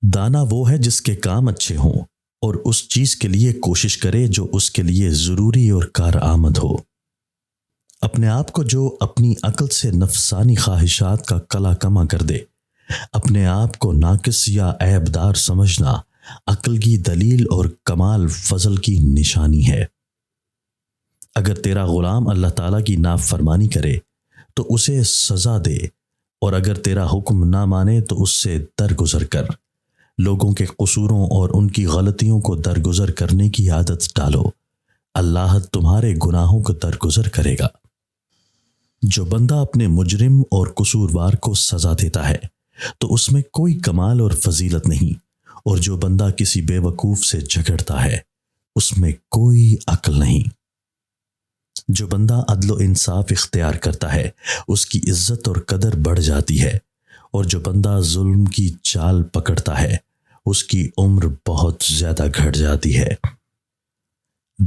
دانا وہ ہے جس کے کام اچھے ہوں اور اس چیز کے لیے کوشش کرے جو اس کے لیے ضروری اور کارآمد ہو۔ اپنے آپ کو جو اپنی عقل سے نفسانی خواہشات کا کلا کما کر دے، اپنے آپ کو ناقص یا عیب دار سمجھنا عقل کی دلیل اور کمال فضل کی نشانی ہے۔ اگر تیرا غلام اللہ تعالیٰ کی نافرمانی کرے تو اسے سزا دے، اور اگر تیرا حکم نہ مانے تو اس سے درگزر کر۔ لوگوں کے قصوروں اور ان کی غلطیوں کو درگزر کرنے کی عادت ڈالو، اللہ تمہارے گناہوں کو درگزر کرے گا۔ جو بندہ اپنے مجرم اور قصوروار کو سزا دیتا ہے تو اس میں کوئی کمال اور فضیلت نہیں، اور جو بندہ کسی بے وقوف سے جھگڑتا ہے اس میں کوئی عقل نہیں۔ جو بندہ عدل و انصاف اختیار کرتا ہے اس کی عزت اور قدر بڑھ جاتی ہے، اور جو بندہ ظلم کی چال پکڑتا ہے اس کی عمر بہت زیادہ گھٹ جاتی ہے۔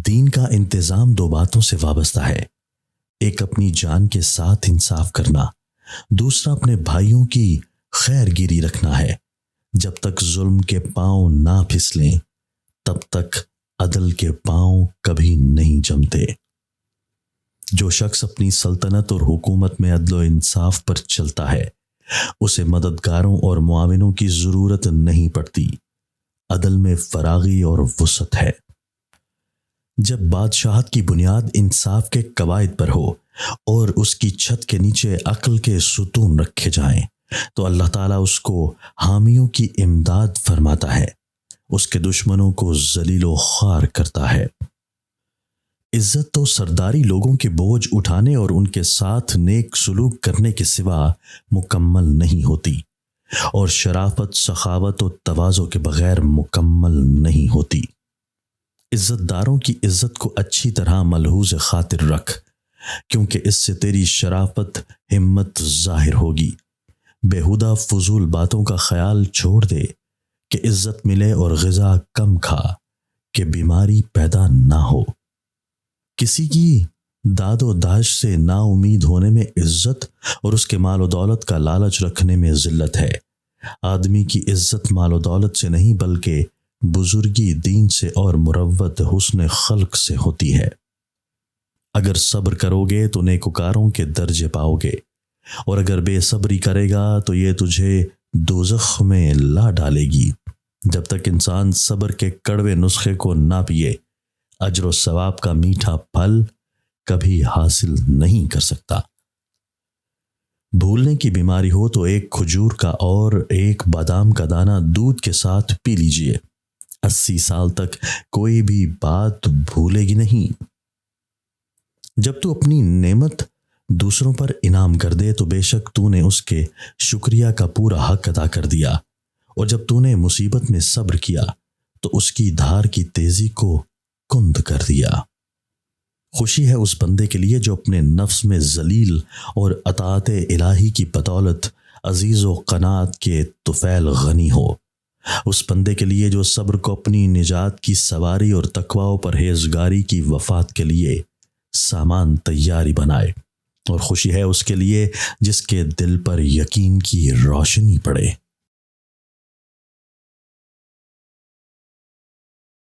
دین کا انتظام دو باتوں سے وابستہ ہے، ایک اپنی جان کے ساتھ انصاف کرنا، دوسرا اپنے بھائیوں کی خیر گیری رکھنا ہے۔ جب تک ظلم کے پاؤں نہ پھسلیں تب تک عدل کے پاؤں کبھی نہیں جمتے۔ جو شخص اپنی سلطنت اور حکومت میں عدل و انصاف پر چلتا ہے اسے مددگاروں اور معاونوں کی ضرورت نہیں پڑتی۔ عدل میں فراغی اور وسعت ہے۔ جب بادشاہت کی بنیاد انصاف کے قواعد پر ہو اور اس کی چھت کے نیچے عقل کے ستون رکھے جائیں تو اللہ تعالیٰ اس کو حامیوں کی امداد فرماتا ہے، اس کے دشمنوں کو ذلیل و خوار کرتا ہے۔ عزت تو سرداری لوگوں کے بوجھ اٹھانے اور ان کے ساتھ نیک سلوک کرنے کے سوا مکمل نہیں ہوتی، اور شرافت، سخاوت و تواضع کے بغیر مکمل نہیں ہوتی۔ عزت داروں کی عزت کو اچھی طرح ملحوظ خاطر رکھ، کیونکہ اس سے تیری شرافت، ہمت ظاہر ہوگی۔ بیہودہ فضول باتوں کا خیال چھوڑ دے کہ عزت ملے، اور غذا کم کھا کہ بیماری پیدا نہ ہو۔ کسی کی داد و داش سے نا امید ہونے میں عزت، اور اس کے مال و دولت کا لالچ رکھنے میں ذلت ہے۔ آدمی کی عزت مال و دولت سے نہیں بلکہ بزرگی، دین سے اور مروت حسن خلق سے ہوتی ہے۔ اگر صبر کرو گے تو نیکوکاروں کے درجے پاؤ گے، اور اگر بے صبری کرے گا تو یہ تجھے دوزخ میں لا ڈالے گی۔ جب تک انسان صبر کے کڑوے نسخے کو نہ پیے اجر و ثواب کا میٹھا پھل کبھی حاصل نہیں کر سکتا۔ بھولنے کی بیماری ہو تو ایک کھجور کا اور ایک بادام کا دانہ دودھ کے ساتھ پی لیجئے، 80 سال تک کوئی بھی بات بھولے گی نہیں۔ جب تو اپنی نعمت دوسروں پر انعام کر دے تو بے شک تو نے اس کے شکریہ کا پورا حق ادا کر دیا، اور جب تو نے مصیبت میں صبر کیا تو اس کی دھار کی تیزی کو کند کر دیا۔ خوشی ہے اس بندے کے لیے جو اپنے نفس میں ذلیل اور اطاعت الہی کی بدولت عزیز و قناعت کے طفیل غنی ہو۔ اس بندے کے لیے جو صبر کو اپنی نجات کی سواری اور تقوی و پرہیزگاری کی وفات کے لیے سامان تیاری بنائے، اور خوشی ہے اس کے لیے جس کے دل پر یقین کی روشنی پڑے۔